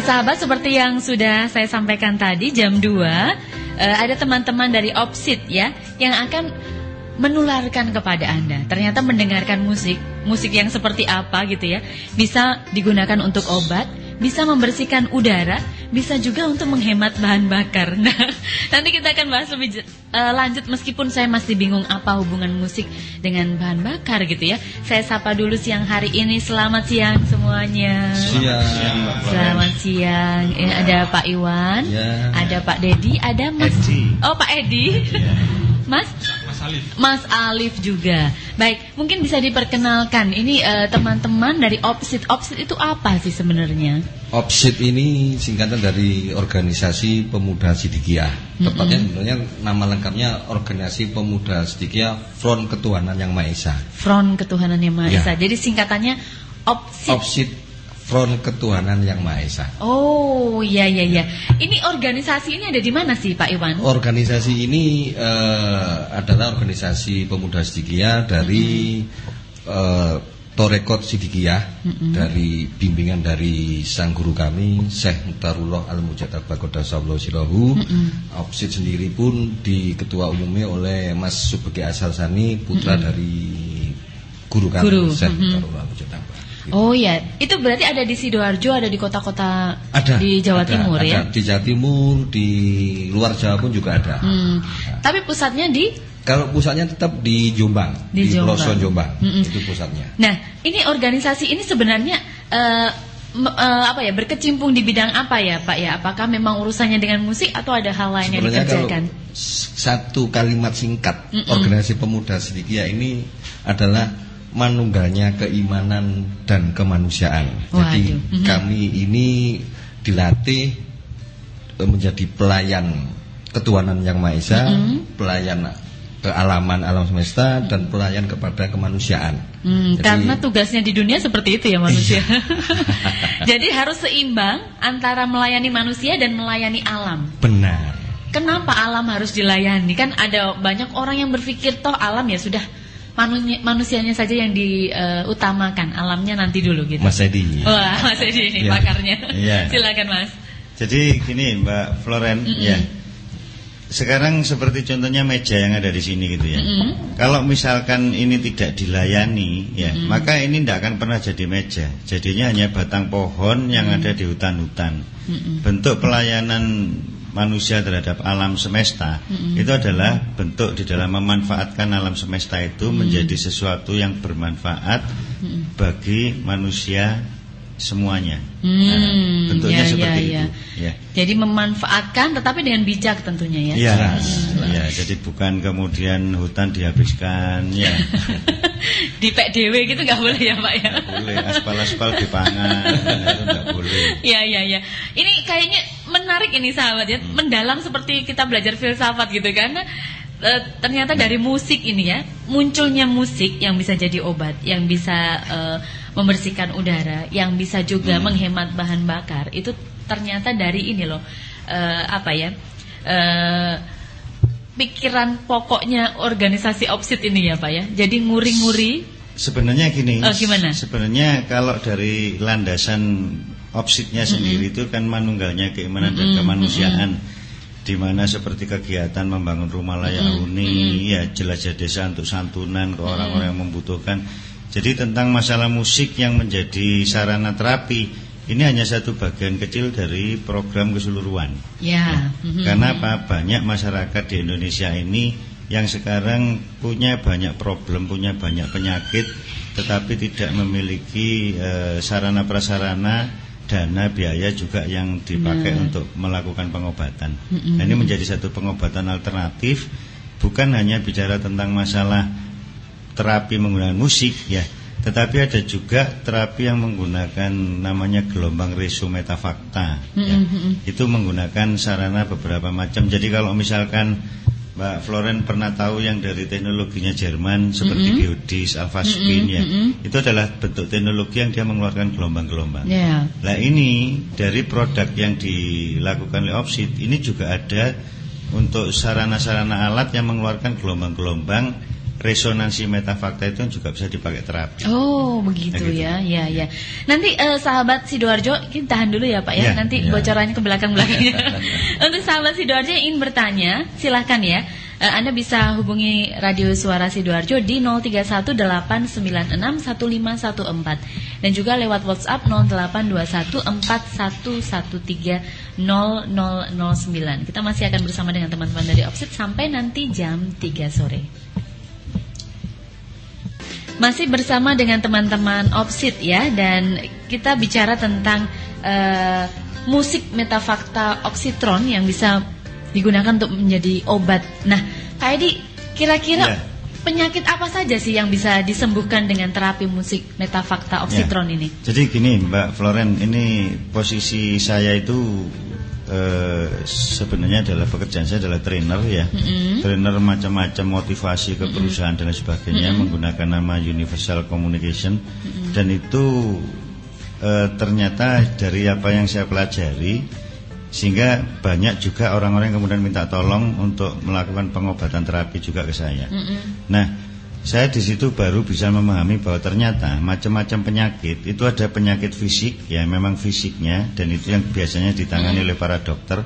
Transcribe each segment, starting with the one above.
sahabat, seperti yang sudah saya sampaikan tadi, jam 2 ada teman-teman dari Opsit ya yang akan menularkan kepada Anda. Ternyata mendengarkan musik yang seperti apa gitu ya, bisa digunakan untuk obat, bisa membersihkan udara, bisa juga untuk menghemat bahan bakar. Nah, nanti kita akan bahas lebih lanjut, meskipun saya masih bingung apa hubungan musik dengan bahan bakar gitu ya. Saya sapa dulu siang hari ini. Selamat siang semuanya. Selamat siang. Ada Pak Iwan, ada Pak Dedi, ada Mas Edi. Oh, Pak Edi. Mas Alif juga. Baik, mungkin bisa diperkenalkan. Ini teman-teman dari Opsit. Opsit itu apa sih sebenarnya? Opsit ini singkatan dari Organisasi Pemuda Sidikiyah. Tepatnya sebenarnya nama lengkapnya Organisasi Pemuda Sidikiyah Front Ketuhanan Yang Maha Esa. Front Ketuhanan Yang Maha Esa. Jadi singkatannya Opsit. Opsit Front Ketuhanan Yang Maha Esa. Oh, iya. Ini organisasi ini ada di mana sih, Pak Iwan? Organisasi ini adalah organisasi pemuda Sidikiyah dari Torekot Sidikiyah, dari bimbingan dari sang guru kami Syekh Mukhtarullah Al-Mujadab Qaddasallahu Sirrahu. Opsit sendiri pun di ketua umumnya oleh Mas Subeki Asal-Sani, putra dari guru kami Syekh Mukhtarullah Al-Mujadab. Oh ya, itu berarti ada di Sidoarjo, ada di kota-kota di Jawa Timur ya? Ada di Jawa Timur, di luar Jawa pun juga ada. Tapi pusatnya di? Kalau pusatnya tetap di Jombang, di pelosok Jombang, itu pusatnya. Nah, ini organisasi ini sebenarnya berkecimpung di bidang apa ya, Pak ya? Apakah memang urusannya dengan musik atau ada hal lain yang dikerjakan? Satu kalimat singkat, Organisasi Pemuda Sidikiyah ini adalah manunggalnya keimanan dan kemanusiaan. Jadi kami ini dilatih menjadi pelayan ketuhanan Yang Maha Esa, pelayan kealaman alam semesta, dan pelayan kepada kemanusiaan. Karena tugasnya di dunia seperti itu ya manusia. Jadi harus seimbang antara melayani manusia dan melayani alam. Benar. Kenapa alam harus dilayani? Kan ada banyak orang yang berpikir toh alam ya sudah, manusianya saja yang diutamakan, alamnya nanti dulu gitu. Mas Edi. Wah, Mas Edi ini pakarnya. Silakan Mas. Jadi gini Mbak Floren, ya. Sekarang seperti contohnya meja yang ada di sini gitu ya. Kalau misalkan ini tidak dilayani, ya, maka ini tidak akan pernah jadi meja. Jadinya hanya batang pohon yang ada di hutan-hutan. Bentuk pelayanan manusia terhadap alam semesta itu adalah bentuk di dalam memanfaatkan alam semesta itu menjadi sesuatu yang bermanfaat bagi manusia semuanya. Bentuknya seperti itu. Ya. Jadi memanfaatkan, tetapi dengan bijak tentunya ya. Ya, jadi bukan kemudian hutan dihabiskan, ya. Dipek dewe gitu nggak boleh ya Pak ya? Nggak boleh, aspal-aspal dipangan, itu nggak boleh. Iya. Ini kayaknya menarik ini sahabat ya, mendalam seperti kita belajar filsafat gitu kan. Ternyata dari musik ini ya, munculnya musik yang bisa jadi obat, yang bisa membersihkan udara, yang bisa juga menghemat bahan bakar. Itu ternyata dari ini loh, pikiran pokoknya organisasi Opsit ini ya Pak ya. Jadi nguri-nguri. Sebenarnya gini. Gimana? Sebenarnya kalau dari landasan Opsitnya sendiri itu kan manunggalnya keimanan dan kemanusiaan, di mana seperti kegiatan membangun rumah layak huni, ya jelajah desa untuk santunan ke orang-orang yang membutuhkan. Jadi tentang masalah musik yang menjadi sarana terapi, ini hanya satu bagian kecil dari program keseluruhan. Karena apa? Banyak masyarakat di Indonesia ini yang sekarang punya banyak problem, punya banyak penyakit, tetapi tidak memiliki sarana prasarana, dana, biaya juga yang dipakai untuk melakukan pengobatan. Nah, ini menjadi satu pengobatan alternatif, bukan hanya bicara tentang masalah terapi menggunakan musik ya, tetapi ada juga terapi yang menggunakan namanya gelombang reso metafakta ya. Itu menggunakan sarana beberapa macam. Jadi kalau misalkan Mbak Floren pernah tahu yang dari teknologinya Jerman seperti biodis, alpha spin ya, itu adalah bentuk teknologi yang dia mengeluarkan gelombang-gelombang. Nah ini dari produk yang dilakukan oleh Opsit ini juga ada untuk sarana-sarana alat yang mengeluarkan gelombang-gelombang resonansi metafakta itu juga bisa dipakai terapi. Oh, begitu ya. Ya. Nanti sahabat Sidoarjo, kita tahan dulu ya Pak ya. Nanti bocorannya ke belakang-belakangnya. Untuk sahabat Sidoarjo yang ingin bertanya, silakan ya. Anda bisa hubungi Radio Suara Sidoarjo di 0318961514 dan juga lewat WhatsApp 082141130009. Kita masih akan bersama dengan teman-teman dari Opsit sampai nanti jam 3 sore. Masih bersama dengan teman-teman Opsit ya, dan kita bicara tentang musik metafakta oksitron yang bisa digunakan untuk menjadi obat. Nah, Pak Edi, kira-kira penyakit apa saja sih yang bisa disembuhkan dengan terapi musik metafakta oksitron ini? Jadi gini Mbak Floren, ini posisi saya itu sebenarnya adalah pekerjaan saya adalah trainer ya. Trainer macam-macam motivasi ke perusahaan dan lain sebagainya menggunakan nama Universal Communication. Dan itu ternyata dari apa yang saya pelajari, sehingga banyak juga orang-orang yang kemudian minta tolong untuk melakukan pengobatan terapi juga ke saya. Nah, saya di situ baru bisa memahami bahwa ternyata macam-macam penyakit itu ada penyakit fisik ya, memang fisiknya, dan itu yang biasanya ditangani oleh para dokter.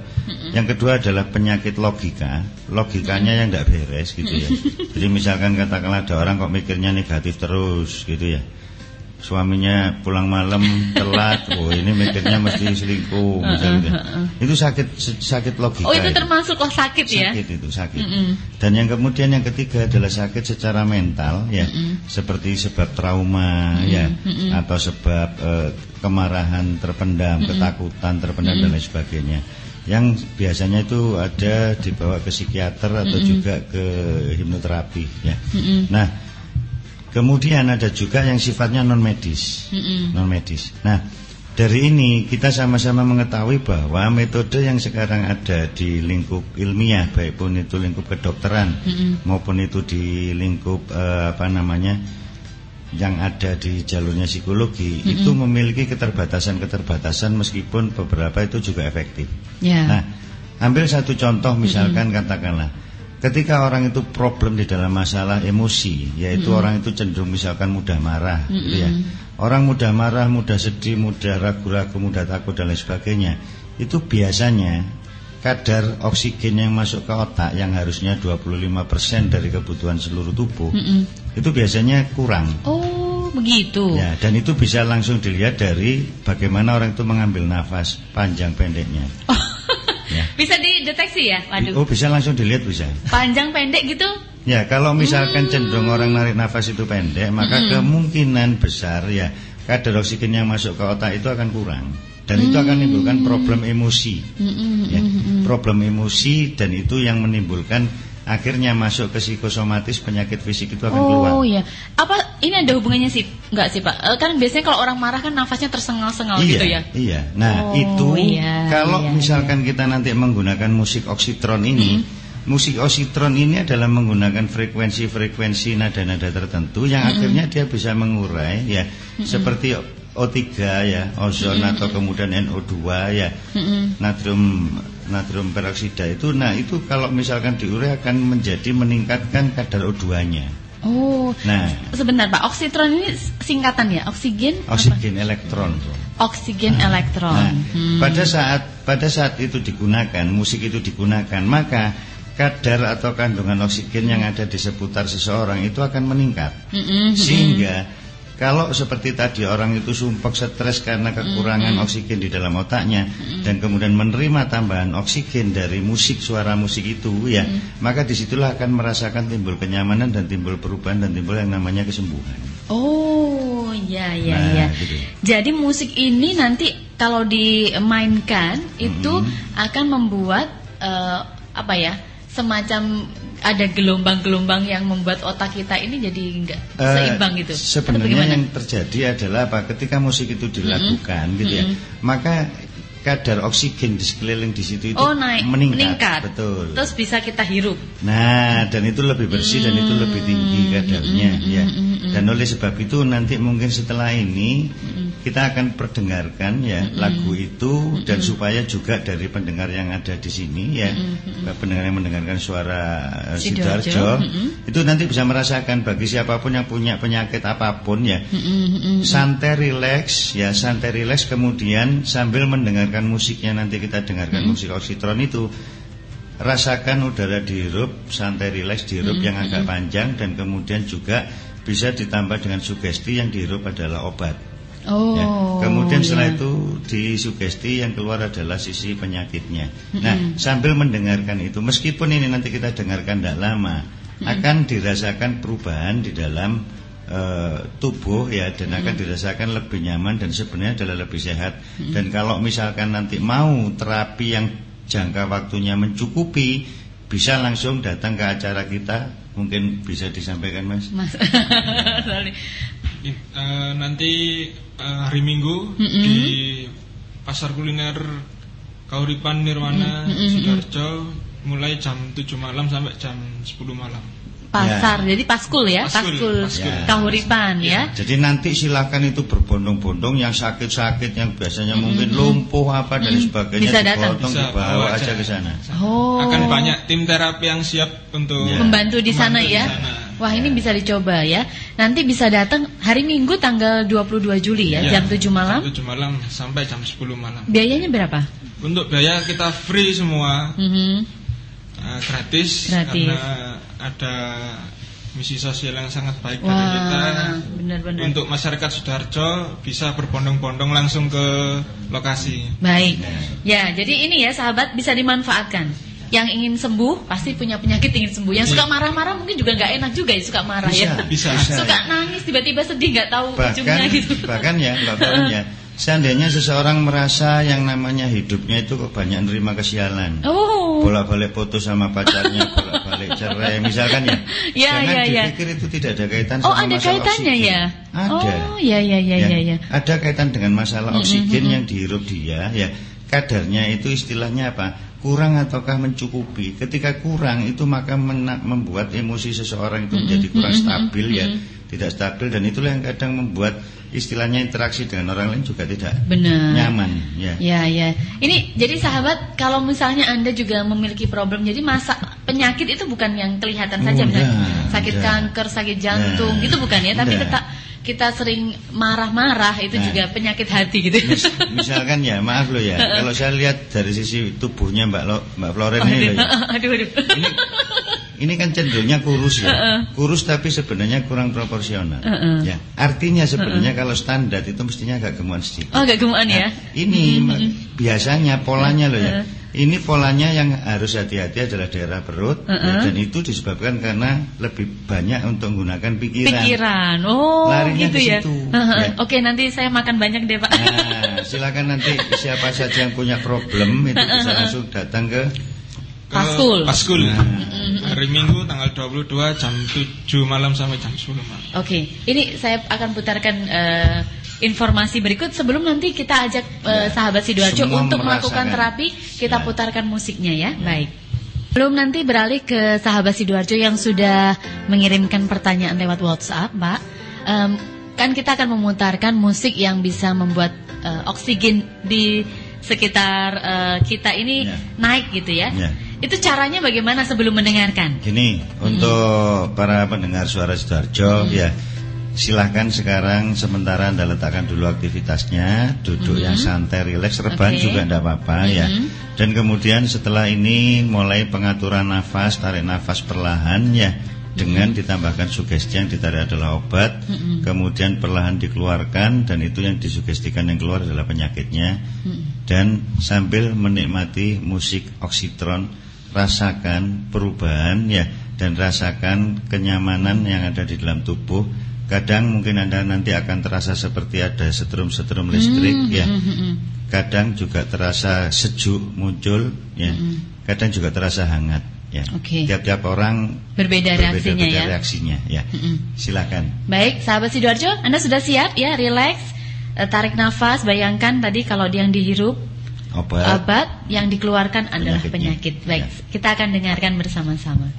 Yang kedua adalah penyakit logikanya yang tidak beres gitu ya. Jadi misalkan katakanlah ada orang kok mikirnya negatif terus gitu ya. Suaminya pulang malam telat, ini mikirnya mesti selingkuh misalnya. Itu sakit logika. Oh, itu termasuk sakit ya? Sakit itu sakit. Dan yang kemudian yang ketiga adalah sakit secara mental ya, seperti sebab trauma ya, atau sebab kemarahan terpendam, ketakutan terpendam dan lain sebagainya. Yang biasanya itu ada dibawa ke psikiater atau juga ke hipnoterapi ya. Nah, kemudian ada juga yang sifatnya non medis. Nah, dari ini kita sama-sama mengetahui bahwa metode yang sekarang ada di lingkup ilmiah, baik pun itu lingkup kedokteran maupun itu di lingkup yang ada di jalurnya psikologi, itu memiliki keterbatasan-keterbatasan meskipun beberapa itu juga efektif. Nah, ambil satu contoh misalkan katakanlah ketika orang itu problem di dalam masalah emosi, yaitu orang itu cenderung misalkan mudah marah gitu ya. Orang mudah marah, mudah sedih, mudah ragu-ragu, mudah takut dan lain sebagainya. Itu biasanya kadar oksigen yang masuk ke otak yang harusnya 25% dari kebutuhan seluruh tubuh, itu biasanya kurang. Oh, begitu. Ya, dan itu bisa langsung dilihat dari bagaimana orang itu mengambil nafas panjang pendeknya. Ya. Bisa dideteksi ya? Waduh. Oh, bisa langsung dilihat bisa. Panjang pendek gitu? Ya, kalau misalkan cenderung orang narik nafas itu pendek, maka kemungkinan besar ya kadar oksigen yang masuk ke otak itu akan kurang. Dan itu akan menimbulkan problem emosi. Ya, problem emosi, dan itu yang menimbulkan akhirnya masuk ke psikosomatis, penyakit fisik itu akan keluar. Oh iya. Apa ini ada hubungannya sih? Enggak sih, Pak. Kan biasanya kalau orang marah kan nafasnya tersengal-sengal gitu ya. Iya. Nah, kalau misalkan kita nanti menggunakan musik oksitron ini, musik oksitron ini adalah menggunakan frekuensi-frekuensi nada-nada tertentu yang akhirnya dia bisa mengurai ya, seperti O3 ya, ozon atau kemudian NO2 ya, natrium peroksida itu. Nah, itu kalau misalkan diurai akan menjadi meningkatkan kadar O2-nya. Oh. Nah, sebentar Pak, oksitron ini singkatan ya, oksigen elektron. Oksigen elektron. Nah, pada saat itu digunakan, musik itu digunakan, maka kadar atau kandungan oksigen yang ada di seputar seseorang itu akan meningkat. Sehingga kalau seperti tadi orang itu sumpek stres karena kekurangan oksigen di dalam otaknya, dan kemudian menerima tambahan oksigen dari musik, suara musik itu ya, maka disitulah akan merasakan timbul kenyamanan dan timbul perubahan dan timbul yang namanya kesembuhan. Oh iya. Gitu. Jadi musik ini nanti kalau dimainkan itu akan membuat semacam ada gelombang-gelombang yang membuat otak kita ini jadi enggak seimbang gitu. Sebenarnya yang terjadi adalah apa? Ketika musik itu dilakukan gitu ya, maka kadar oksigen di sekeliling di situ itu meningkat. Betul. Terus bisa kita hirup. Nah, dan itu lebih bersih dan itu lebih tinggi kadarnya ya. Dan oleh sebab itu nanti mungkin setelah ini kita akan perdengarkan ya lagu itu, dan supaya juga dari pendengar yang ada di sini ya, pendengar yang mendengarkan suara Sidoarjo itu nanti bisa merasakan, bagi siapapun yang punya penyakit apapun ya, santai rileks ya, santai rileks, kemudian sambil mendengarkan musiknya, nanti kita dengarkan musik Oxytron itu, rasakan udara dihirup, santai rileks dihirup yang agak panjang, dan kemudian juga bisa ditambah dengan sugesti yang dihirup adalah obat. Ya. Kemudian setelah itu disugesti yang keluar adalah sisi penyakitnya. Nah, sambil mendengarkan itu, meskipun ini nanti kita dengarkan tidak lama, akan dirasakan perubahan di dalam tubuh ya, dan akan dirasakan lebih nyaman dan sebenarnya adalah lebih sehat. Dan kalau misalkan nanti mau terapi yang jangka waktunya mencukupi, bisa langsung datang ke acara kita. Mungkin bisa disampaikan Mas. Nanti hari Minggu di Pasar Kuliner Kauripan Nirwana Sidoarjo, mulai jam 7 malam sampai jam 10 malam. Pasar, ya. Jadi Paskul ya, Paskul ya. Kahuripan ya. Jadi nanti silakan itu berbondong-bondong, yang sakit-sakit, yang biasanya mungkin lumpuh apa dan sebagainya, bisa datang, dipotong, dibawa aja ke sana. Akan banyak tim terapi yang siap untuk membantu di sana ya. Wah, ini bisa dicoba ya. Nanti bisa datang hari Minggu tanggal 22 Juli ya, jam 7 malam. Jam 7 malam sampai jam 10 malam. Biayanya berapa? Untuk biaya kita free semua. Gratis, karena ada misi sosial yang sangat baik dari kita. Benar-benar. Untuk masyarakat Sidoarjo bisa berbondong-bondong langsung ke lokasi. Baik. Ya, jadi ini ya sahabat, bisa dimanfaatkan. Yang ingin sembuh pasti punya penyakit ingin sembuh. Yang suka marah-marah mungkin juga nggak enak juga ya, suka marah bisa, suka nangis tiba-tiba sedih nggak tahu ujungnya gitu. Bahkan ya Mbak Florence ya, seandainya seseorang merasa yang namanya hidupnya itu kok banyak nerima kesialan, bolak-balik putus sama pacarnya, bolak-balik cerai misalkan ya, jangan dipikir itu tidak ada kaitan sama ada masalah kaitannya oksigen. Ya? Ada. Ya. Ada kaitan dengan masalah oksigen yang dihirup dia ya. Kadarnya itu istilahnya apa? Kurang ataukah mencukupi? Ketika kurang itu maka membuat emosi seseorang itu menjadi kurang stabil ya, tidak stabil, dan itulah yang kadang membuat istilahnya interaksi dengan orang lain juga tidak nyaman ya. Ya. Ini jadi sahabat, kalau misalnya Anda juga memiliki problem, jadi penyakit itu bukan yang kelihatan saja, sakit kanker, sakit jantung itu bukan ya, tapi tetap kita sering marah-marah itu juga penyakit hati gitu. Misalkan ya, maaf loh ya, kalau saya lihat dari sisi tubuhnya Mbak Florence ini loh ya. Aduh. Ini kan cenderungnya kurus ya. Kurus tapi sebenarnya kurang proporsional. Ya. Artinya sebenarnya kalau standar itu mestinya agak gemukan sedikit. Agak gemukan ya. Ini biasanya polanya loh ya. Ini polanya yang harus hati-hati adalah daerah perut, ya, dan itu disebabkan karena lebih banyak untuk menggunakan pikiran. Larinya gitu ya. Ya. Oke, nanti saya makan banyak deh Pak. Nah, silakan nanti siapa saja yang punya problem itu bisa langsung datang ke Paskul. Hari Minggu tanggal 22 jam 7 malam sampai jam 10 malam. Oke, ini saya akan putarkan informasi berikut sebelum nanti kita ajak sahabat Sidoarjo untuk melakukan terapi. Kita putarkan musiknya ya. Baik. Belum nanti beralih ke sahabat Sidoarjo yang sudah mengirimkan pertanyaan lewat WhatsApp, Pak. Kan kita akan memutarkan musik yang bisa membuat oksigen di sekitar kita ini naik gitu ya. Itu caranya bagaimana sebelum mendengarkan? Gini, untuk para pendengar suara Sidoarjo ya, silahkan sekarang sementara Anda letakkan dulu aktivitasnya, duduk yang santai, rileks, rebahan juga tidak apa-apa ya. Dan kemudian setelah ini mulai pengaturan nafas, tarik nafas perlahan ya, dengan ditambahkan sugesti yang ditarik adalah obat, kemudian perlahan dikeluarkan, dan itu yang disugestikan yang keluar adalah penyakitnya. Dan sambil menikmati musik Oxytron, rasakan perubahan ya, dan rasakan kenyamanan yang ada di dalam tubuh. Kadang mungkin Anda nanti akan terasa seperti ada setrum-setrum listrik ya. Kadang juga terasa sejuk muncul ya. Kadang juga terasa hangat ya. Tiap-tiap orang berbeda reaksinya ya. Silakan. Baik, sahabat Sidoarjo, Anda sudah siap ya? Relax, tarik nafas. Bayangkan tadi kalau yang dihirup obat, yang dikeluarkan adalah penyakit. Baik, kita akan dengarkan bersama-sama.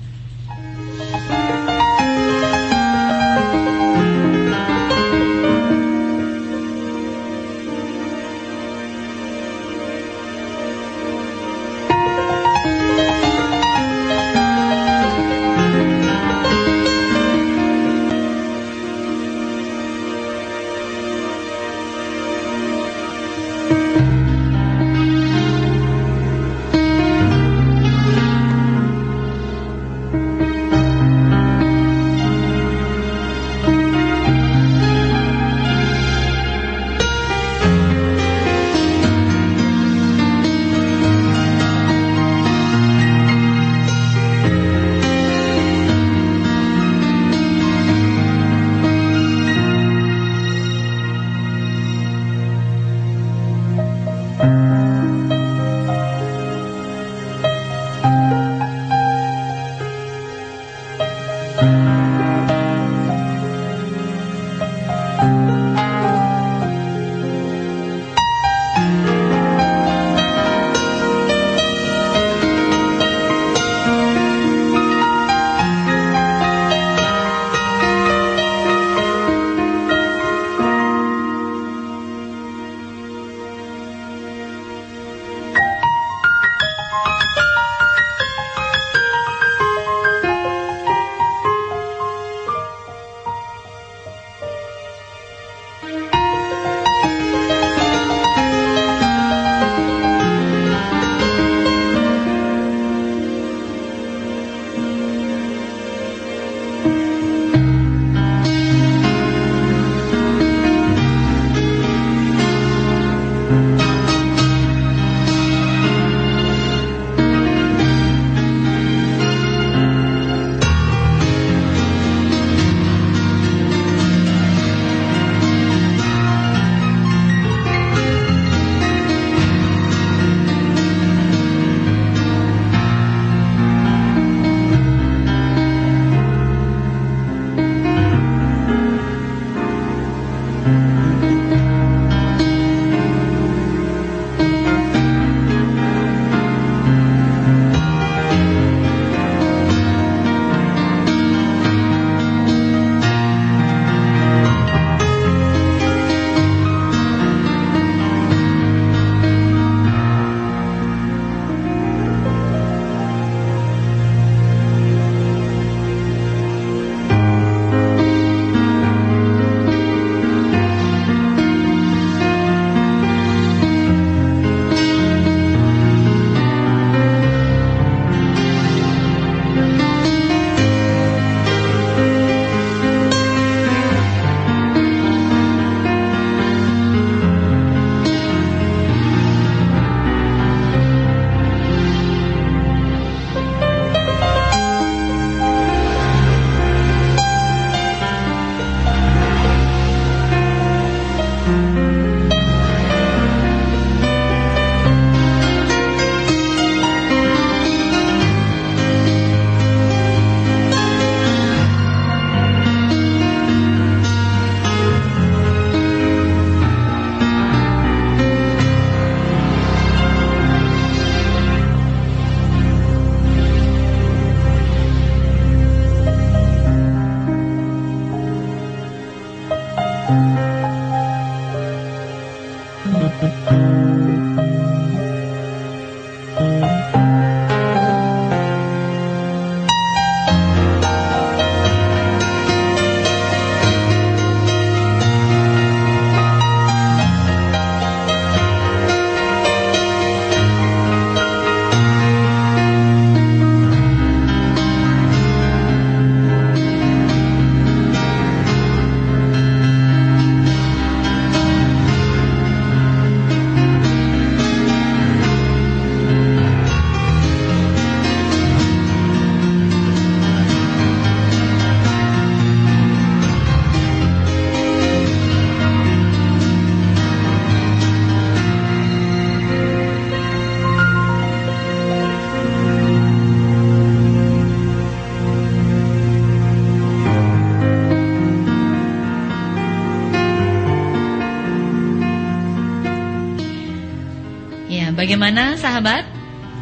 Bagaimana sahabat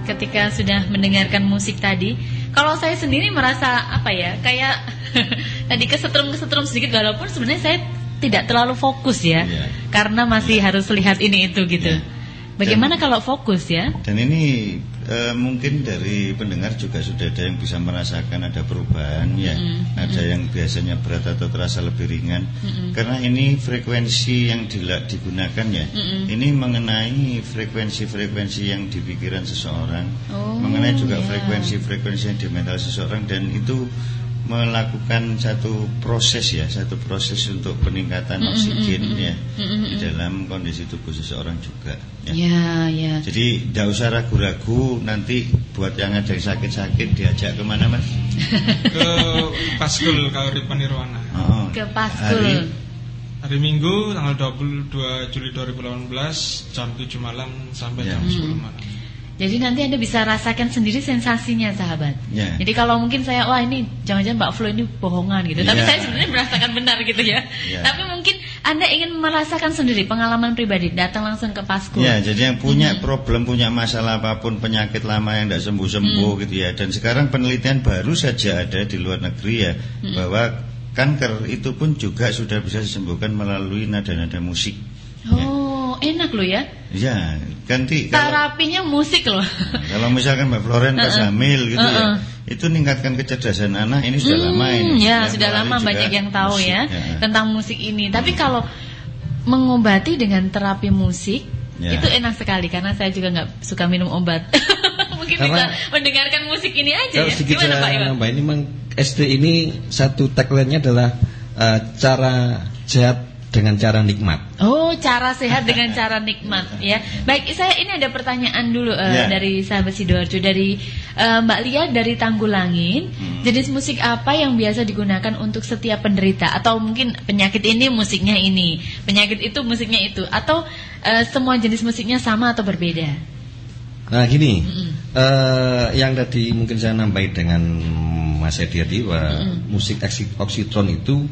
ketika sudah mendengarkan musik tadi? Kalau saya sendiri merasa apa ya, kayak tadi kesetrum sedikit, walaupun sebenarnya saya tidak terlalu fokus ya, karena masih harus lihat ini itu gitu. Bagaimana kalau fokus ya? Dan ini mungkin dari pendengar juga sudah ada yang bisa merasakan ada perubahan ya. Ada yang biasanya berat atau terasa lebih ringan. Karena ini frekuensi yang digunakan ya. Ini mengenai frekuensi-frekuensi yang di pikiran seseorang, mengenai juga frekuensi-frekuensi yang di mental seseorang, dan itu melakukan satu proses untuk peningkatan oksigen ya di dalam kondisi tubuh seseorang juga ya. Jadi tidak usah ragu-ragu, nanti buat yang ada yang sakit-sakit diajak kemana Mas? Ke Paskul Kauripan Nirwana. Ke Paskul hari Minggu tanggal 22 Juli 2018 jam 7 malam sampai jam 10 malam. Jadi nanti Anda bisa rasakan sendiri sensasinya sahabat. Jadi kalau mungkin saya, wah ini jangan-jangan Mbak Flo ini bohongan gitu, tapi saya sebenarnya merasakan benar gitu ya. Tapi mungkin Anda ingin merasakan sendiri pengalaman pribadi, datang langsung ke Paskul. Jadi yang punya problem, punya masalah apapun, penyakit lama yang tidak sembuh-sembuh gitu ya. Dan sekarang penelitian baru saja ada di luar negeri ya, bahwa kanker itu pun juga sudah bisa disembuhkan melalui nada-nada musik. Enak loh ya. Ganti terapinya musik loh. Kalau misalkan Mbak Floren pas hamil gitu ya, itu meningkatkan kecerdasan anak. Ini sudah lama ini. Sudah lama banyak yang tahu musik, tentang musik ini. Tapi kalau mengobati dengan terapi musik itu enak sekali, karena saya juga nggak suka minum obat. Mungkin karena bisa mendengarkan musik ini aja ya. Gimana Pak Iwan? Ini memang SD ini satu tagline-nya adalah cara sehat dengan cara nikmat. Cara sehat dengan cara nikmat ya. Baik, saya ini ada pertanyaan dulu dari sahabat Sidoarjo, dari Mbak Lia dari Tanggulangin. Jenis musik apa yang biasa digunakan untuk setiap penderita? Atau mungkin penyakit ini musiknya ini, penyakit itu musiknya itu, atau semua jenis musiknya sama atau berbeda? Nah gini, yang tadi mungkin saya nambahin dengan Mas Edi bahwa musik oksitron itu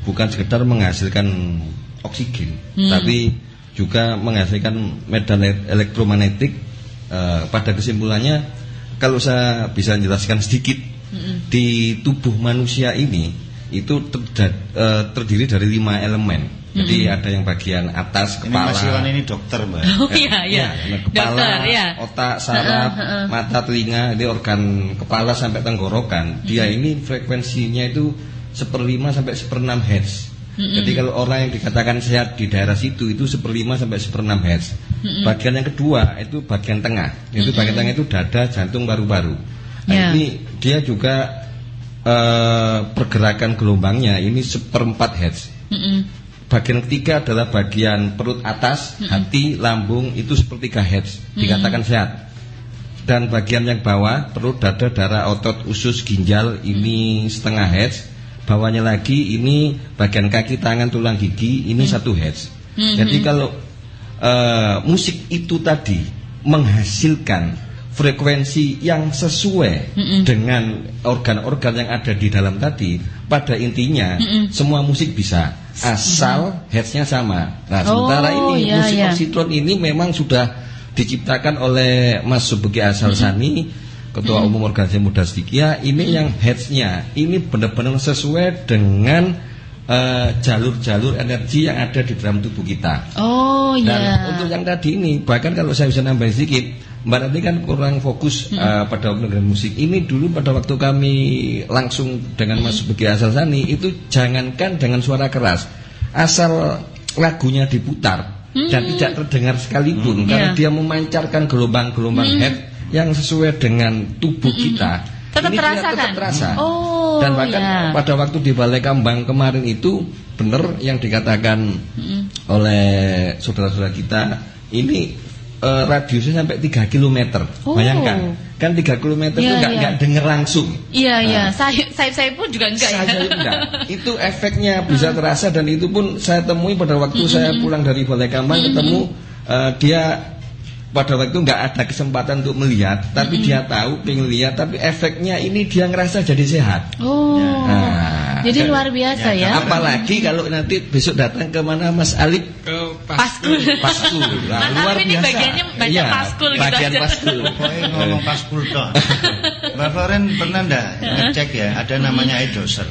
bukan sekedar menghasilkan oksigen, tapi juga menghasilkan medan elektromagnetik. Pada kesimpulannya, kalau saya bisa menjelaskan sedikit, di tubuh manusia ini itu terdiri dari 5 elemen. Jadi ada yang bagian atas kepala. Ini Mas Iwan ini dokter Mbak. Kepala, otak, saraf, mata, telinga, ini organ kepala sampai tenggorokan. Dia ini frekuensinya itu 1/5 sampai 1/6 Hz. Jadi kalau orang yang dikatakan sehat di daerah situ itu 1/5 sampai 1/6 Hz. Bagian yang kedua itu bagian tengah. Itu bagian tengah itu dada, jantung, paru-paru. Ini dia juga pergerakan gelombangnya ini 1/4 Hz. Bagian ketiga adalah bagian perut atas, hati, lambung, itu 1/3 Hz. Dikatakan sehat. Dan bagian yang bawah, perut, dada, darah, otot, usus, ginjal, ini 1/2 Hz. Bawahnya lagi ini bagian kaki, tangan, tulang gigi, ini 1 Hz. Jadi kalau musik itu tadi menghasilkan frekuensi yang sesuai dengan organ-organ yang ada di dalam tadi, pada intinya semua musik bisa, asal Hz-nya sama. Nah sementara ini musik oksitron ini memang sudah diciptakan oleh Mas Subegi Asal Sani, Ketua Umum Organisasi Muda Sidikiah. Ini yang headsnya ini benar-benar sesuai dengan jalur-jalur energi yang ada di dalam tubuh kita. Dan untuk yang tadi ini, bahkan kalau saya bisa nambahin sedikit, Mbak nanti kan kurang fokus pada dengan musik. Ini dulu pada waktu kami langsung dengan Mas Subegi Asal Sani, itu jangankan dengan suara keras, asal lagunya diputar dan tidak terdengar sekalipun, karena dia memancarkan gelombang-gelombang head yang sesuai dengan tubuh kita, tetap terasa kan? Terasa. Dan bahkan pada waktu di Balai Kambang kemarin itu benar yang dikatakan oleh saudara-saudara kita, ini radiusnya sampai 3 km. Bayangkan, kan 3 km itu nggak denger langsung. Saya pun juga enggak Itu efeknya bisa terasa, dan itu pun saya temui pada waktu saya pulang dari Balai Kambang, ketemu dia. Pada waktu nggak ada kesempatan untuk melihat, tapi dia tahu pengen lihat, tapi efeknya ini dia ngerasa jadi sehat. Jadi luar biasa ya. Apalagi kalau nanti besok datang ke mana Mas Alip? Ke Paskul. Nah, luar ini biasa. bagiannya baca Iya, paskul gitu bagian aja. paskul. Pokoknya ngomong paskul toh. Mbak Floren pernah enggak ngecek ya, ada namanya idoser.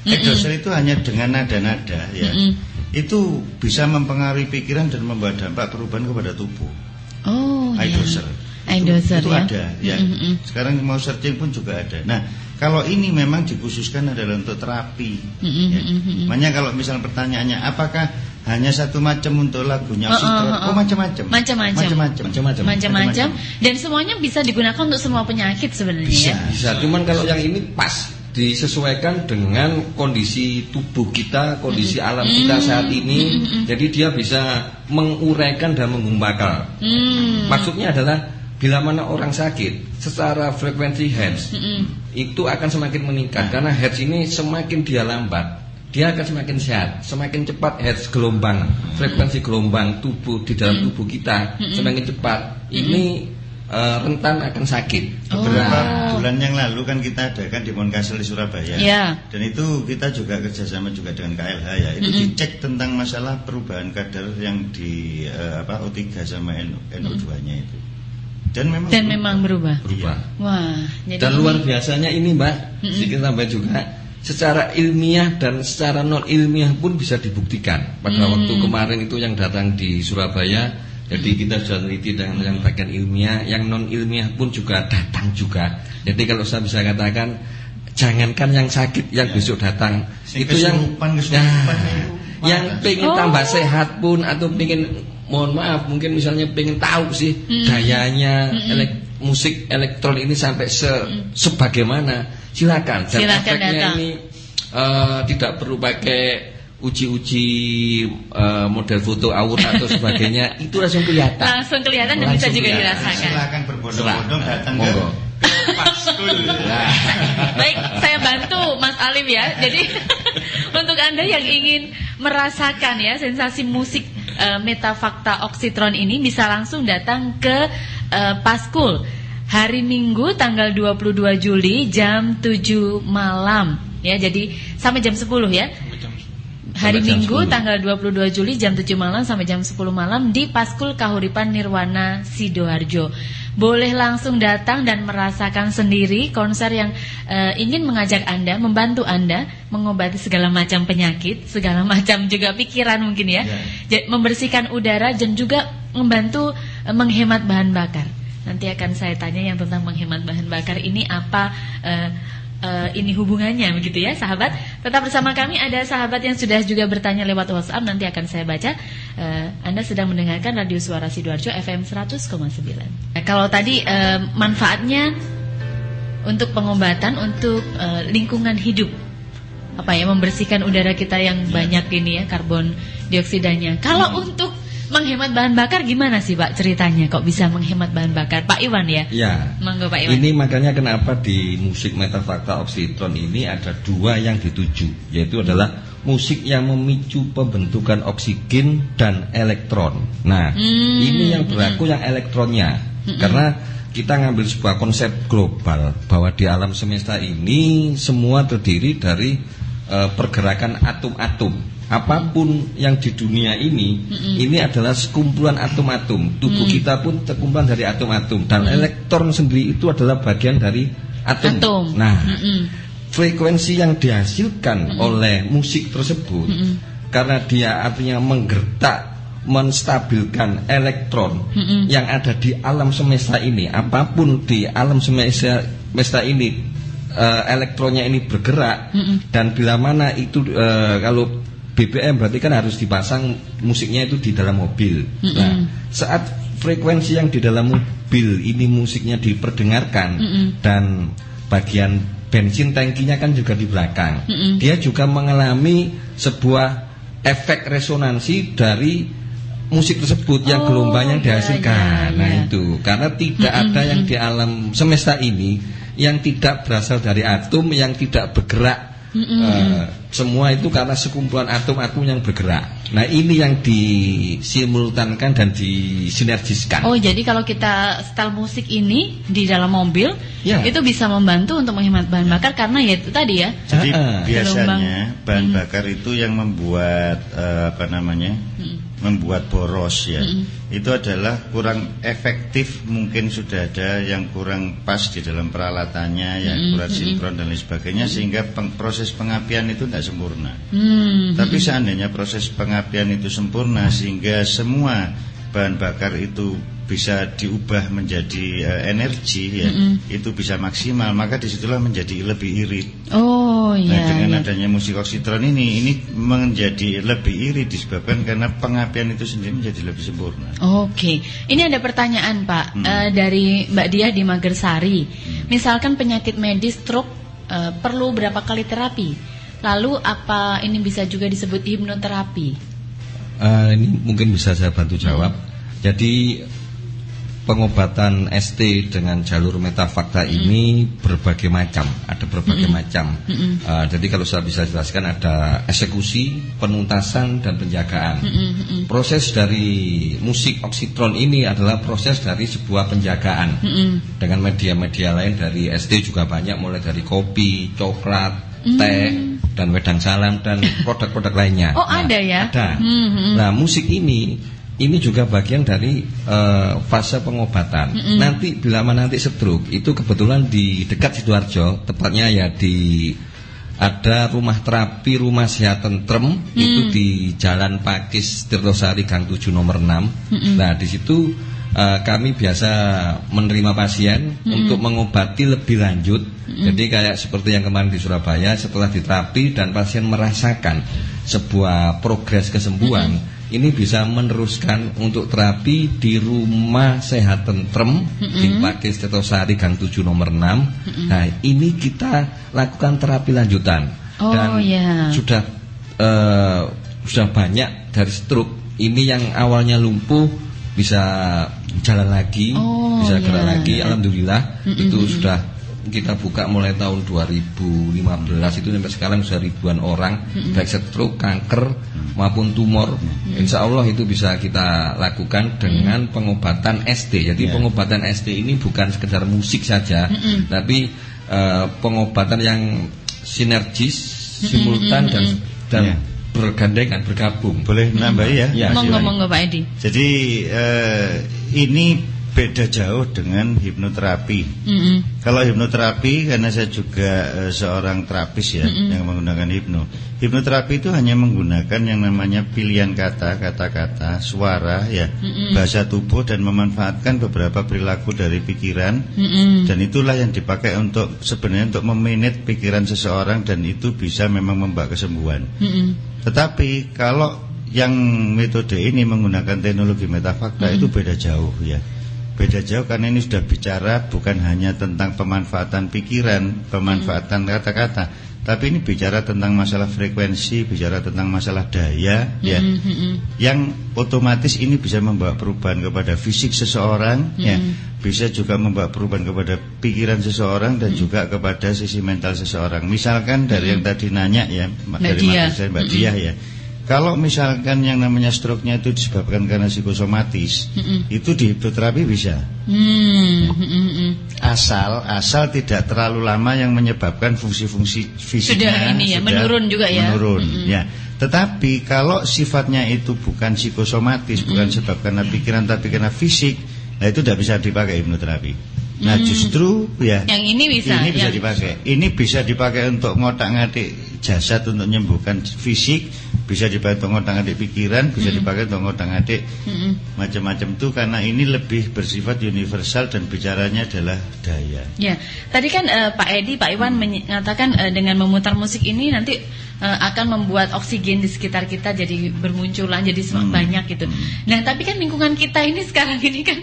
Idoser itu hanya dengan nada-nada ya. Itu bisa mempengaruhi pikiran dan membawa dampak perubahan kepada tubuh. Oh, Idoser. Idoser Itu ya. ada ya. Sekarang mau searching pun juga ada. Nah, kalau ini memang dikhususkan adalah untuk terapi. Ya. Makanya kalau misal pertanyaannya apakah hanya satu macam untuk lagunya Oxytron? Oh, macam-macam. Macam-macam. Dan semuanya bisa digunakan untuk semua penyakit sebenarnya. Bisa. Cuman kalau yang ini pas disesuaikan dengan kondisi tubuh kita, kondisi alam kita saat ini. Jadi dia bisa menguraikan dan mengumbakal. Maksudnya adalah bila mana orang sakit, secara frekuensi hertz itu akan semakin meningkat. Karena hertz ini semakin dia lambat, dia akan semakin sehat. Semakin cepat hertz gelombang, frekuensi gelombang tubuh di dalam tubuh kita semakin cepat, ini rentan akan sakit. Beberapa bulan yang lalu kan kita adakan di Monkasel di Surabaya. Dan itu kita juga kerjasama juga dengan KLH ya. Itu dicek tentang masalah perubahan kadar yang di O3 sama NO2-nya itu. Dan memang berubah. Wah, jadi dan luar biasanya ini Mbak, sedikit tambah juga, secara ilmiah dan secara non ilmiah pun bisa dibuktikan. Pada waktu kemarin itu yang datang di Surabaya, jadi kita sudah teliti dengan yang bagian ilmiah, yang non ilmiah pun juga datang juga. Jadi kalau saya bisa katakan, jangankan yang sakit yang besok datang, itu yang pengen tambah sehat pun atau pengen, mohon maaf, mungkin misalnya pengen tahu sih gayanya musik elektron ini sampai sebagaimana, silakan. Dan efeknya datang. ini tidak perlu pakai uji-uji model foto aura atau sebagainya, itu langsung kelihatan. Langsung kelihatan dan bisa juga dirasakan. Silakan berbondong-bondong datang ke Paskul. Baik, saya bantu Mas Alim ya. Jadi untuk Anda yang ingin merasakan ya sensasi musik Metafakta Oxytron ini, bisa langsung datang ke Paskul hari Minggu tanggal 22 Juli jam 7 malam ya. Jadi sampai jam 10 ya. Hari Minggu tanggal 22 Juli jam 7 malam sampai jam 10 malam di Paskul Kahuripan Nirwana Sidoarjo. Boleh langsung datang dan merasakan sendiri konser yang ingin mengajak Anda, membantu Anda mengobati segala macam penyakit, segala macam juga pikiran mungkin ya. Membersihkan udara dan juga membantu menghemat bahan bakar. Nanti akan saya tanya yang tentang menghemat bahan bakar ini apa ini hubungannya begitu ya sahabat. Tetap bersama kami, ada sahabat yang sudah juga bertanya lewat WhatsApp, nanti akan saya baca. Anda sedang mendengarkan Radio Suara Sidoarjo FM 100,9. Kalau tadi manfaatnya untuk pengobatan, untuk lingkungan hidup, apa ya, membersihkan udara kita yang banyak ini ya, karbon dioksidanya. Kalau untuk menghemat bahan bakar gimana sih Pak ceritanya? Kok bisa menghemat bahan bakar? Pak Iwan ya? Ya. Monggo Pak Iwan. Ini makanya kenapa di musik Metafakta Oxytron ini ada dua yang dituju, yaitu adalah musik yang memicu pembentukan oksigen dan elektron. Nah, ini yang berlaku yang elektronnya. Karena kita ngambil sebuah konsep global bahwa di alam semesta ini semua terdiri dari pergerakan atom-atom. Apapun yang di dunia ini adalah sekumpulan atom-atom. Tubuh kita pun terkumpulan dari atom-atom. Dan elektron sendiri itu adalah bagian dari atom. Nah, frekuensi yang dihasilkan oleh musik tersebut, karena dia artinya menggertak, menstabilkan elektron yang ada di alam semesta ini. Apapun di alam semesta ini, elektronnya ini bergerak. Dan bila mana itu kalau BBM berarti kan harus dipasang musiknya itu di dalam mobil. Nah, saat frekuensi yang di dalam mobil ini musiknya diperdengarkan dan bagian bensin tangkinya kan juga di belakang, dia juga mengalami sebuah efek resonansi dari musik tersebut yang gelombang yang dihasilkan. Nah itu karena tidak ada yang di alam semesta ini yang tidak berasal dari atom, yang tidak bergerak semua itu karena sekumpulan atom-atom yang bergerak. Nah, ini yang disimultankan dan disinergiskan. Oh, jadi kalau kita setel musik ini di dalam mobil, Ya. itu bisa membantu untuk menghemat bahan bakar karena ya itu tadi ya. Jadi Gelombang. biasanya bahan bakar itu yang membuat membuat boros ya. Itu adalah kurang efektif, mungkin sudah ada yang kurang pas di dalam peralatannya, yang kurang sinkron dan lain sebagainya, sehingga proses pengapian itu tidak sempurna. Tapi seandainya proses pengapian itu sempurna sehingga semua bahan bakar itu bisa diubah menjadi energi ya, itu bisa maksimal, maka disitulah menjadi lebih irit. Oh Nah, iya. dengan adanya musik oksitron ini menjadi lebih irit disebabkan karena pengapian itu sendiri menjadi lebih sempurna. Oke, ini ada pertanyaan Pak dari Mbak Diah di Magersari. Misalkan penyakit medis stroke perlu berapa kali terapi? Lalu apa ini bisa juga disebut hipnoterapi? Ini mungkin bisa saya bantu jawab. Jadi pengobatan ST dengan jalur metafakta ini berbagai macam, ada berbagai macam. Jadi kalau saya bisa jelaskan, ada eksekusi, penuntasan, dan penjagaan. Proses dari musik oksitron ini adalah proses dari sebuah penjagaan dengan media-media lain dari ST juga banyak, mulai dari kopi, coklat, teh, dan wedang salam dan produk-produk lainnya. Oh, ada ya? Ada. Nah, musik ini juga bagian dari fase pengobatan. Nanti bila nanti stroke itu kebetulan di dekat Sidoarjo, tepatnya ya ada rumah terapi Rumah Sehat Tentrem itu di Jalan Pakis Tirtosari Gang 7 nomor 6. Nah, di situ kami biasa menerima pasien untuk mengobati lebih lanjut. Jadi kayak seperti yang kemarin di Surabaya, setelah diterapi dan pasien merasakan sebuah progres kesembuhan, ini bisa meneruskan untuk terapi di Rumah Sehat Tentrem di Pakis Tirtosari Gang 7 nomor 6. Nah, ini kita lakukan terapi lanjutan. Dan sudah banyak dari stroke ini yang awalnya lumpuh bisa jalan lagi, bisa gerak lagi. Alhamdulillah itu sudah kita buka mulai tahun 2015 itu sampai sekarang sudah ribuan orang, baik stroke, kanker maupun tumor. Insya Allah itu bisa kita lakukan dengan pengobatan ST. Jadi pengobatan ST ini bukan sekedar musik saja, tapi pengobatan yang sinergis, simultan dan bergandengan, bergabung. Boleh nambahi ya? Monggo Pak Edi. Jadi ini beda jauh dengan hipnoterapi. Kalau hipnoterapi, karena saya juga seorang terapis ya, yang menggunakan hipnoterapi itu hanya menggunakan yang namanya pilihan kata-kata, suara ya, bahasa tubuh, dan memanfaatkan beberapa perilaku dari pikiran. Dan itulah yang dipakai untuk sebenarnya untuk memanage pikiran seseorang, dan itu bisa memang membawa kesembuhan. Tetapi kalau yang metode ini menggunakan teknologi metafakta itu beda jauh ya. Beda jauh karena ini sudah bicara bukan hanya tentang pemanfaatan pikiran, pemanfaatan kata-kata, tapi ini bicara tentang masalah frekuensi, bicara tentang masalah daya ya. Yang otomatis ini bisa membawa perubahan kepada fisik seseorang ya, bisa juga membawa perubahan kepada pikiran seseorang dan juga kepada sisi mental seseorang. Misalkan dari yang tadi nanya ya, dari Mbak Diah ya. Kalau misalkan yang namanya stroke-nya itu disebabkan karena psikosomatis, itu di hipnoterapi bisa. Asal tidak terlalu lama yang menyebabkan fungsi-fungsi fisiknya sudah menurun juga ya. Menurun ya. Tetapi kalau sifatnya itu bukan psikosomatis, bukan sebab karena pikiran tapi karena fisik, nah itu tidak bisa dipakai hipnoterapi. Nah justru ya yang ini bisa dipakai. Ini bisa dipakai untuk ngotak-ngatik jasad untuk menyembuhkan fisik, bisa dipakai untuk ngotak-ngatik pikiran, bisa dipakai untuk ngotak-ngatik macam-macam itu, karena ini lebih bersifat universal dan bicaranya adalah daya. Ya, tadi kan Pak Edi, Pak Iwan mengatakan dengan memutar musik ini nanti akan membuat oksigen di sekitar kita jadi bermunculan, jadi semakin banyak gitu. Nah, tapi kan lingkungan kita ini sekarang ini kan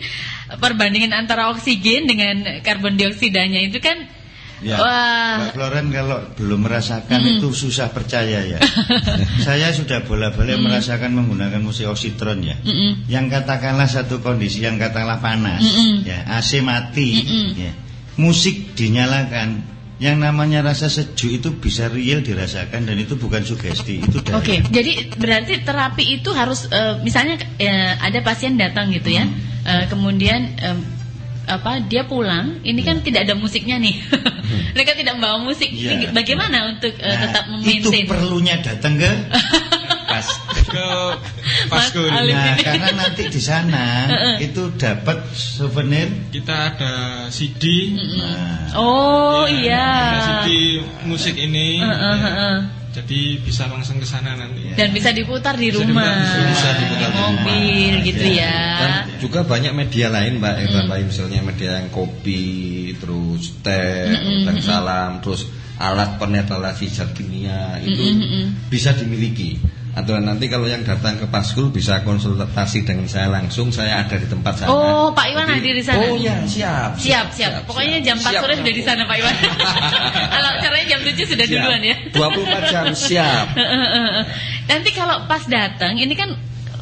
perbandingan antara oksigen dengan karbon dioksidanya itu kan ya, Mbak Floren kalau belum merasakan itu susah percaya ya. Saya sudah bola-balik merasakan menggunakan musik oksitron ya. Yang katakanlah satu kondisi yang katakanlah panas ya, AC mati ya. Musik dinyalakan, Yang namanya rasa sejuk itu bisa real dirasakan dan itu bukan sugesti, itu daya. Oke, jadi berarti terapi itu harus misalnya ada pasien datang gitu ya, kemudian dia pulang, ini kan tidak ada musiknya nih, mereka tidak membawa musik, ini bagaimana untuk tetap memaintain? Itu perlunya datang ke Paskul. Karena nanti di sana itu dapat souvenir. Kita ada CD. Iya. Ada CD musik ini. Jadi bisa langsung ke sana nanti. Dan bisa diputar di rumah, bisa diputar di mobil rumah, gitu ya. Dan juga banyak media lain Mbak yang tambahin, misalnya media yang kopi, terus teh, dan salam, terus alat penetralasi zat kimia itu bisa dimiliki. Atau nanti kalau yang datang ke Paskul bisa konsultasi dengan saya langsung, saya ada di tempat sana. Oh, Pak Iwan hadir di sana. Oh ya, siap. Pokoknya jam 4 sore sudah di sana Pak Iwan. Kalau caranya jam 7 sudah siap. duluan ya. 24 jam siap. Nanti kalau pas datang, ini kan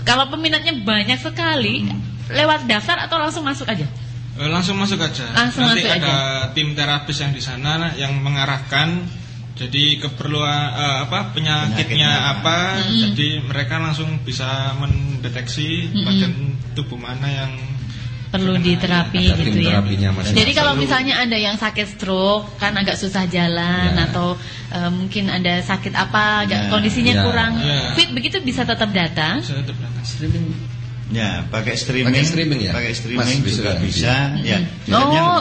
kalau peminatnya banyak sekali, lewat daftar atau langsung masuk aja? Langsung masuk aja. Langsung nanti masuk ada aja. tim terapis yang di sana yang mengarahkan. Jadi keperluan penyakitnya apa, jadi mereka langsung bisa mendeteksi bagian tubuh mana yang perlu diterapi ada gitu tim ya. terapinya masing-masing. Jadi kalau misalnya ada yang sakit stroke, kan agak susah jalan atau mungkin ada sakit apa, kondisinya kurang fit, begitu bisa tetap datang. bisa tetap datang. Ya, pakai streaming ya? Pakai streaming Mas, juga bisa ya.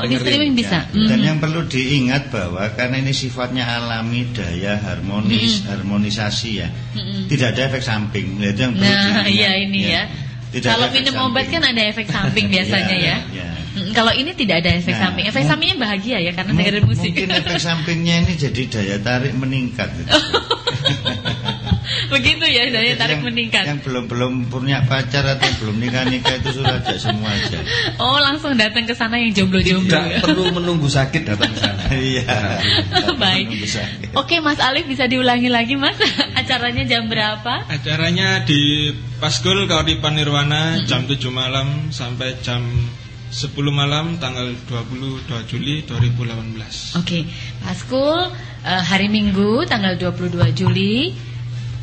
Di streaming bisa. Dan yang perlu diingat bahwa karena ini sifatnya alami, daya harmonisasi ya. Tidak ada efek samping. Itu yang perlu diingat. Iya ini ya. Kalau minum obat kan ada efek samping biasanya ya. Kalau ini tidak ada efek samping. Efek sampingnya bahagia ya karena dengerin musik. Mungkin efek sampingnya ini jadi daya tarik meningkat gitu. Begitu ya, daya tarik meningkat. Yang belum punya pacar atau belum nikah itu sudah aja semua aja. Oh, langsung datang ke sana yang jomblo-jomblo. Tidak perlu menunggu sakit datang ke sana. Iya. Baik. Oke, Mas Alif bisa diulangi lagi, Mas. Acaranya jam berapa? Acaranya di Paskul Kauripan Nirwana jam 7 malam sampai jam 10 malam tanggal 22 Juli 2018. Oke, Paskul hari Minggu tanggal 22 Juli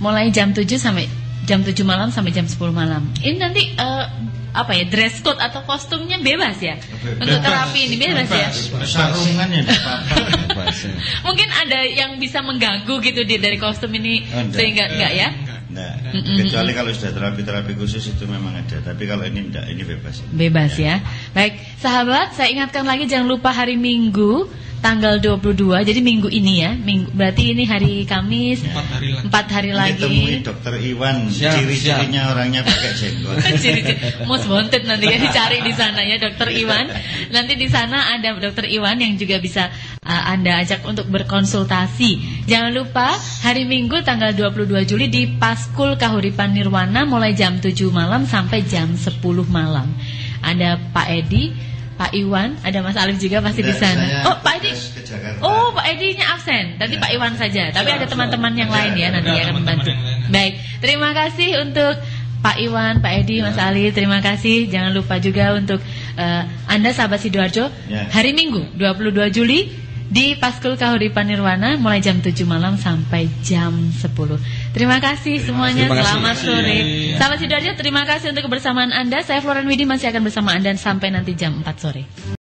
mulai jam 7 sampai jam 7 malam sampai jam 10 malam. Ini nanti dress code atau kostumnya bebas ya? Untuk terapi ini bebas ya? Sarungan ya bebas. Mungkin ada yang bisa mengganggu gitu dari kostum ini sehingga enggak ya? Enggak. Kecuali kalau sudah terapi khusus itu memang ada. Tapi kalau ini enggak, ini bebas. Bebas ya. Baik, sahabat, saya ingatkan lagi jangan lupa hari Minggu tanggal 22. Jadi minggu ini ya. Berarti ini hari Kamis. 4 hari lagi. Temui Dokter Iwan. Ciri-cirinya orangnya pakai jenggot. Ciri-ciri most wanted nanti ya dicari di sana ya Dokter Iwan. Nanti di sana ada Dokter Iwan yang juga bisa Anda ajak untuk berkonsultasi. Jangan lupa hari Minggu tanggal 22 Juli di Paskul Kahuripan Nirwana mulai jam 7 malam sampai jam 10 malam. Ada Pak Edi, Pak Iwan, ada Mas Alif juga pasti di sana. Oh, Pak Edi. Oh, Pak Edi-nya absen. Nanti Pak Iwan saja. Tapi ada teman-teman yang lain ya nanti akan membantu. Baik, terima kasih untuk Pak Iwan, Pak Edi, Mas Alif. Terima kasih. Jangan lupa juga untuk Anda sahabat Sidoarjo. Hari Minggu 22 Juli di Paskul Kahuripan Nirwana mulai jam 7 malam sampai jam 10. Terima kasih semuanya. Selamat sore. Sahabat Sidoarjo, terima kasih untuk kebersamaan Anda. Saya Floren Widi masih akan bersama Anda sampai nanti jam 4 sore.